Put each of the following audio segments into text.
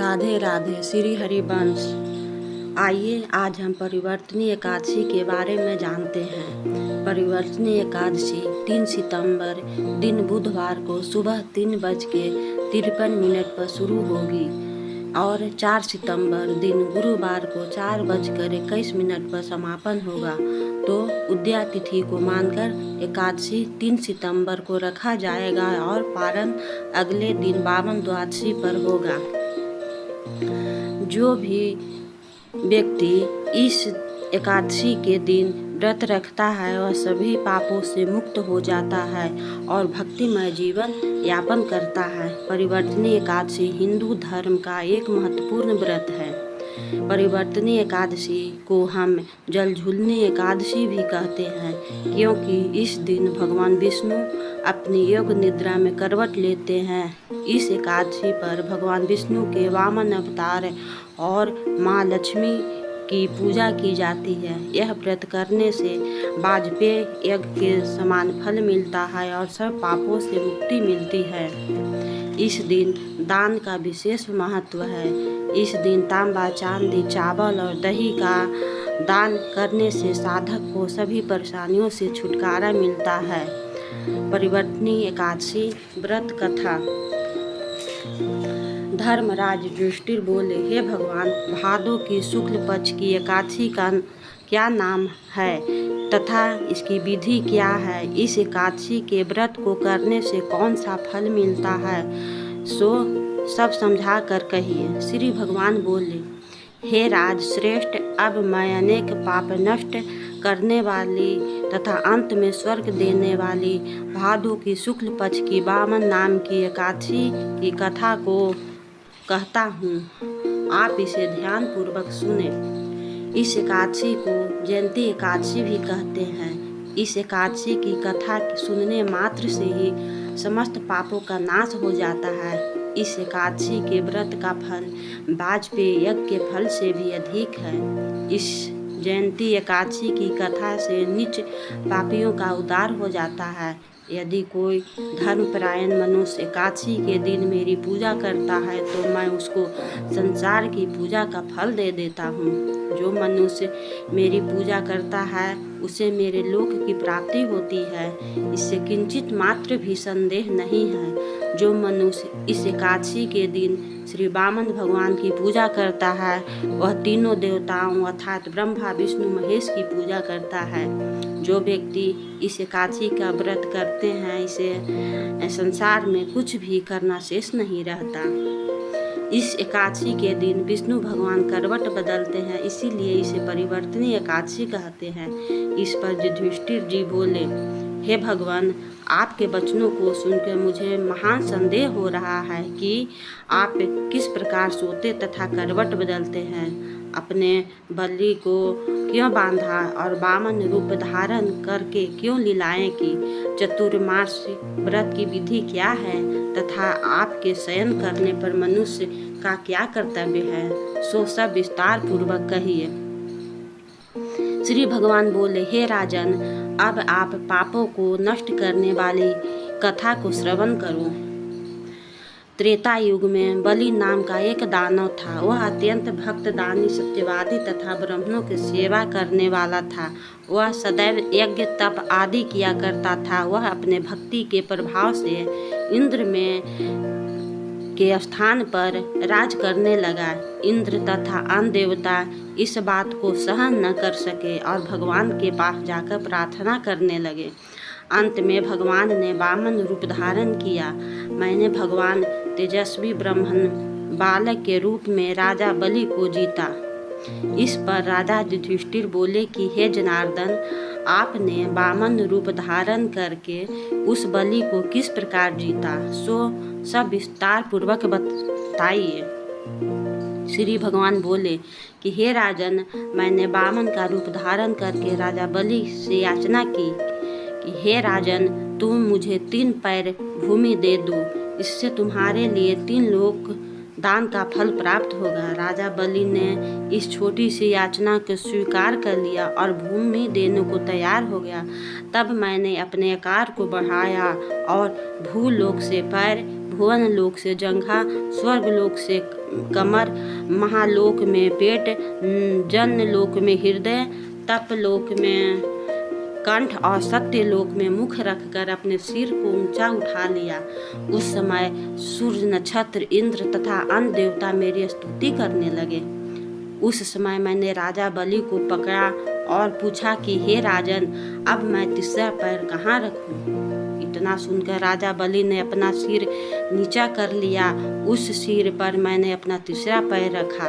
राधे राधे। श्री हरिवंश। आइए आज हम परिवर्तनीय एकादशी के बारे में जानते हैं। परिवर्तनीय एकादशी 3 सितंबर दिन बुधवार को सुबह 3:53 पर शुरू होगी और 4 सितंबर दिन गुरुवार को 4:21 पर समापन होगा। तो उदया तिथि को मानकर एकादशी 3 सितंबर को रखा जाएगा और पारण अगले दिन बावन द्वादशी पर होगा। जो भी व्यक्ति इस एकादशी के दिन व्रत रखता है वह सभी पापों से मुक्त हो जाता है और भक्तिमय जीवन यापन करता है। परिवर्तनीय एकादशी हिंदू धर्म का एक महत्वपूर्ण व्रत है। परिवर्तनीय एकादशी को हम जलझूलनी एकादशी भी कहते हैं, क्योंकि इस दिन भगवान विष्णु अपनी योग निद्रा में करवट लेते हैं। इस एकादशी पर भगवान विष्णु के वामन अवतार और माँ लक्ष्मी की पूजा की जाती है। यह व्रत करने से वाजपेय यज्ञ के समान फल मिलता है और सब पापों से मुक्ति मिलती है। इस दिन दान का विशेष महत्व है। इस दिन तांबा, चांदी, चावल और दही का दान करने से साधक को सभी परेशानियों से छुटकारा मिलता है। परिवर्तनीय एकादशी व्रत कथा। धर्मराज युधिष्ठिर बोले, हे भगवान, भादों की शुक्ल पक्ष की एकादशी का क्या नाम है तथा इसकी विधि क्या है? इस एकादशी के व्रत को करने से कौन सा फल मिलता है, सो सब समझा कर कहिए। श्री भगवान बोले, हे राज श्रेष्ठ, अब मैं अनेक पाप नष्ट करने वाली तथा अंत में स्वर्ग देने वाली भादों की शुक्ल पक्ष की वामन नाम की एकादशी की कथा को कहता हूँ। आप इसे ध्यान पूर्वक सुने। इस एकादशी को जयंती एकादशी भी कहते हैं। इस एकादशी की कथा सुनने मात्र से ही समस्त पापों का नाश हो जाता है। इस एकादशी के व्रत का फल वाजपेय यज्ञ के फल से भी अधिक है। इस जयंती एकादशी की कथा से नीच पापियों का उद्धार हो जाता है। यदि कोई धर्मपरायण मनुष्य एकादशी के दिन मेरी पूजा करता है तो मैं उसको संसार की पूजा का फल दे देता हूँ। जो मनुष्य मेरी पूजा करता है उसे मेरे लोक की प्राप्ति होती है, इससे किंचित मात्र भी संदेह नहीं है। जो मनुष्य इस एकादशी के दिन श्री वामन भगवान की पूजा करता है वह तीनों देवताओं अर्थात ब्रह्मा, विष्णु, महेश की पूजा करता है। जो व्यक्ति इस एकादशी का व्रत करते हैं इसे संसार में कुछ भी करना शेष नहीं रहता। इस एकादशी के दिन विष्णु भगवान करवट बदलते हैं, इसीलिए इसे परिवर्तनीय एकादशी कहते हैं। इस पर युधिष्ठिर जी बोले, हे भगवान, आपके वचनों को सुनकर मुझे महान संदेह हो रहा है कि आप किस प्रकार सोते तथा करवट बदलते हैं। अपने बलि को क्यों बांधा और वामन रूप धारण करके क्यों लीलाएं की? चतुर्मास व्रत की विधि क्या है तथा आपके शयन करने पर मनुष्य का क्या कर्तव्य है, सो सब विस्तार पूर्वक कहिए। श्री भगवान बोले, हे राजन, अब आप पापों को नष्ट करने वाली कथा को श्रवण करो। त्रेता युग में बलि नाम का एक दानव था। वह अत्यंत भक्त, दानी, सत्यवादी तथा ब्राह्मणों की सेवा करने वाला था। वह सदैव यज्ञ, तप आदि किया करता था। वह अपने भक्ति के प्रभाव से इंद्र के स्थान पर राज करने लगा। इंद्र तथा अन्य देवता इस बात को सहन न कर सके और भगवान के पास जाकर प्रार्थना करने लगे। अंत में भगवान ने वामन रूप धारण किया। मैंने भगवान तेजस्वी ब्राह्मण बालक के रूप में राजा बलि को जीता। इस पर राजा युधिष्ठिर बोले कि हे जनार्दन, आपने वामन रूप धारण करके उस बलि को किस प्रकार जीता, सो सब विस्तार पूर्वक बताइए। श्री भगवान बोले कि हे राजन, मैंने वामन का रूप धारण करके राजा बलि से याचना की कि हे राजन, तुम मुझे 3 पैर भूमि दे दो, इससे तुम्हारे लिए 3 लोक दान का फल प्राप्त होगा। राजा बलि ने इस छोटी सी याचना को स्वीकार कर लिया और भूमि देने को तैयार हो गया। तब मैंने अपने आकार को बढ़ाया और भूलोक से पैर, भुवन लोक से जंघा, स्वर्ग लोक से कमर, महालोक में पेट, जन्म लोक में हृदय, तप लोक में कंठ और सत्य लोक में मुख रखकर अपने सिर को ऊंचा उठा लिया। उस समय सूर्य, नक्षत्र, इंद्र तथा अन्य देवता मेरी स्तुति करने लगे। उस समय मैंने राजा बलि को पकड़ा और पूछा कि हे राजन, अब मैं तीसरा पैर कहाँ रखूं? इतना सुनकर राजा बलि ने अपना सिर नीचा कर लिया। उस सिर पर मैंने अपना तीसरा पैर रखा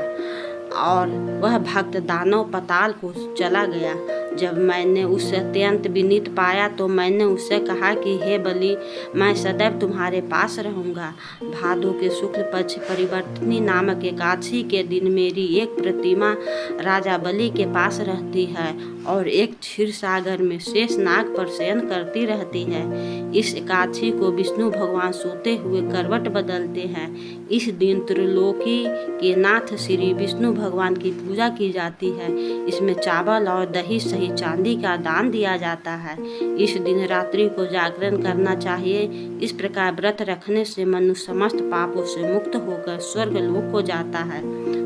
और वह भक्त दानव पाताल को चला गया। जब मैंने उसे अत्यंत विनीत पाया तो मैंने उससे कहा कि हे बलि, मैं सदैव तुम्हारे पास रहूँगा। भादो के शुक्ल पक्ष परिवर्तनी नामक एकादशी के दिन मेरी एक प्रतिमा राजा बलि के पास रहती है और एक क्षीर सागर में शेष नाग पर शयन करती रहती है। इस एकादशी को विष्णु भगवान सोते हुए करवट बदलते हैं। इस दिन त्रिलोकी के नाथ श्री विष्णु भगवान की पूजा की जाती है। इसमें चावल और दही सहित चांदी का दान दिया जाता है। इस दिन रात्रि को जागरण करना चाहिए। इस प्रकार व्रत रखने से मनुष्य समस्त पापों से मुक्त होकर स्वर्ग लोक को जाता है।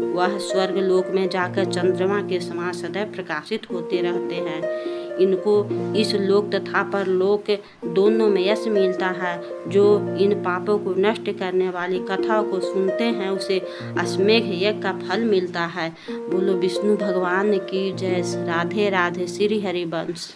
वह स्वर्ग लोक में जाकर चंद्रमा के समान सदैव प्रकाशित होते रहते हैं। इनको इस लोक तथा परलोक दोनों में यश मिलता है। जो इन पापों को नष्ट करने वाली कथाओं को सुनते हैं उसे अश्वमेघ यज्ञ का फल मिलता है। बोलो विष्णु भगवान की जय। राधे राधे। श्री हरिवंश।